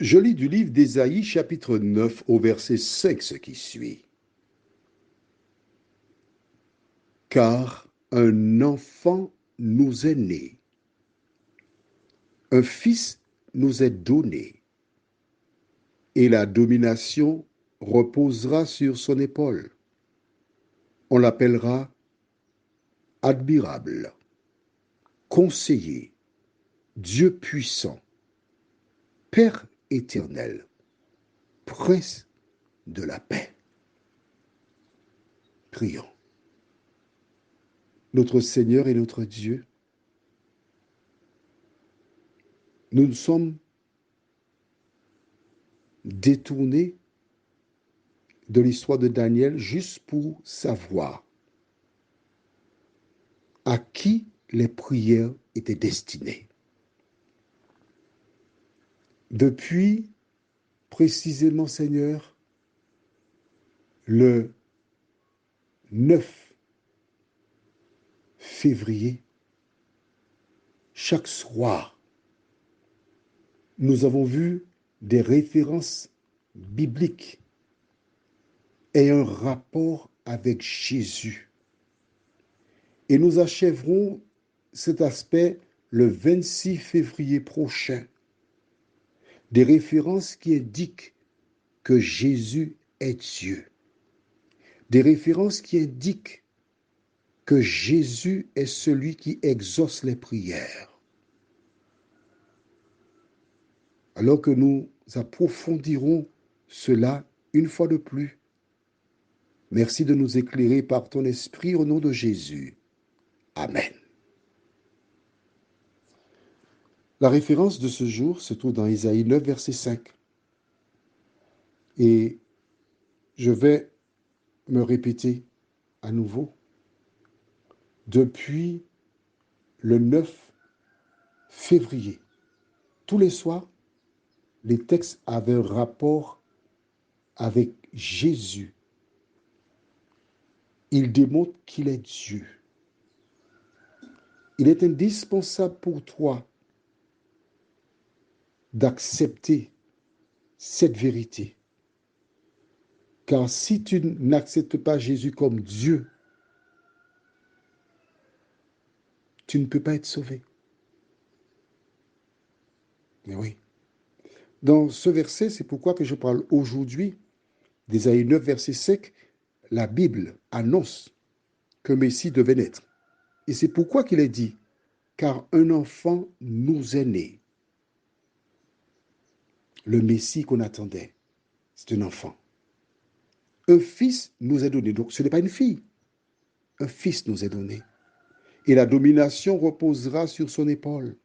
Je lis du livre d'Ésaïe, chapitre 9, au verset 5, ce qui suit. Car un enfant nous est né, un fils nous est donné, et la domination reposera sur son épaule. On l'appellera admirable, conseiller, Dieu puissant, Père éternel, Prince de la paix. Prions. Notre Seigneur et notre Dieu, nous nous sommes détournés de l'histoire de Daniel juste pour savoir à qui les prières étaient destinées. Depuis précisément, Seigneur, le 9 février, chaque soir, nous avons vu des références bibliques et un rapport avec Jésus. Et nous achèverons cet aspect le 26 février prochain. Des références qui indiquent que Jésus est Dieu. Des références qui indiquent que Jésus est celui qui exauce les prières. Alors que nous approfondirons cela une fois de plus, merci de nous éclairer par ton esprit au nom de Jésus. Amen. La référence de ce jour se trouve dans Ésaïe 9, verset 5. Et je vais me répéter à nouveau. Depuis le 9 février, tous les soirs, les textes avaient un rapport avec Jésus. Il démontre qu'il est Dieu. Il est indispensable pour toi d'accepter cette vérité. Car si tu n'acceptes pas Jésus comme Dieu, tu ne peux pas être sauvé. Mais oui. Dans ce verset, c'est pourquoi que je parle aujourd'hui d'Ésaïe 9, verset 5. La Bible annonce que Messie devait naître. Et c'est pourquoi qu'il est dit, car un enfant nous est né. Le Messie qu'on attendait, c'est un enfant. Un fils nous est donné. Donc ce n'est pas une fille. Un fils nous est donné. Et la domination reposera sur son épaule.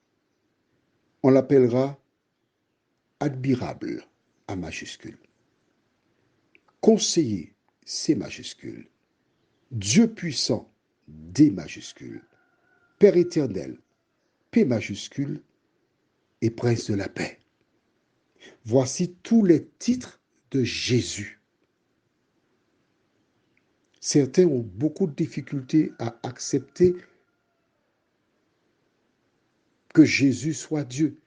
On l'appellera admirable, A majuscule. Conseiller, C majuscule. Dieu puissant, D majuscule. Père éternel, P majuscule. Et prince de la paix. Voici tous les titres de Jésus. Certains ont beaucoup de difficultés à accepter que Jésus soit Dieu.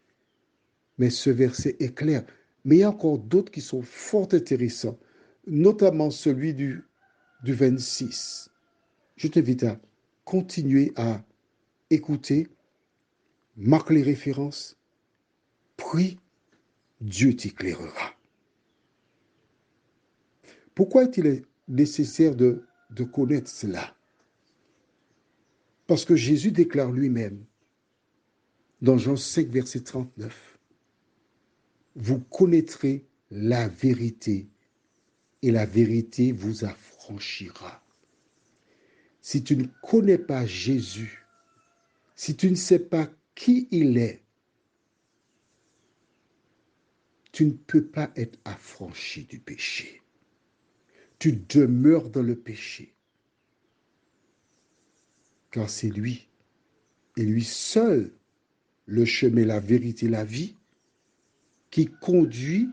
Mais ce verset est clair. Mais il y a encore d'autres qui sont fort intéressants, notamment celui du 26. Je t'invite à continuer à écouter, marque les références, prie, Dieu t'éclairera. Pourquoi est-il nécessaire de connaître cela? Parce que Jésus déclare lui-même, dans Jean 5, verset 39, vous connaîtrez la vérité et la vérité vous affranchira. Si tu ne connais pas Jésus, si tu ne sais pas qui il est, tu ne peux pas être affranchi du péché. Tu demeures dans le péché. Car c'est lui, et lui seul, le chemin, la vérité, la vie, qui conduit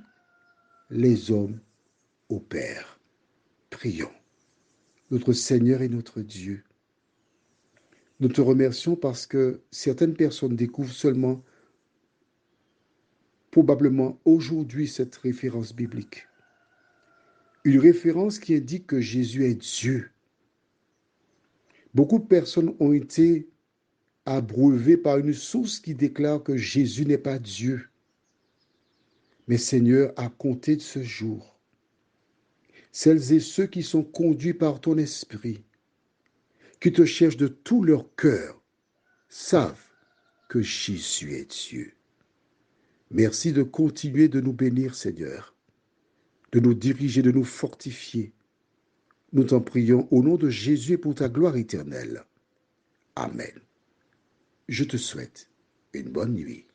les hommes au Père. Prions. Notre Seigneur et notre Dieu, nous te remercions parce que certaines personnes découvrent seulement probablement aujourd'hui cette référence biblique. Une référence qui indique que Jésus est Dieu. Beaucoup de personnes ont été abreuvées par une source qui déclare que Jésus n'est pas Dieu. Mais Seigneur, à compter de ce jour, celles et ceux qui sont conduits par ton esprit, qui te cherchent de tout leur cœur, savent que Jésus est Dieu. Merci de continuer de nous bénir, Seigneur, de nous diriger, de nous fortifier. Nous t'en prions au nom de Jésus et pour ta gloire éternelle. Amen. Je te souhaite une bonne nuit.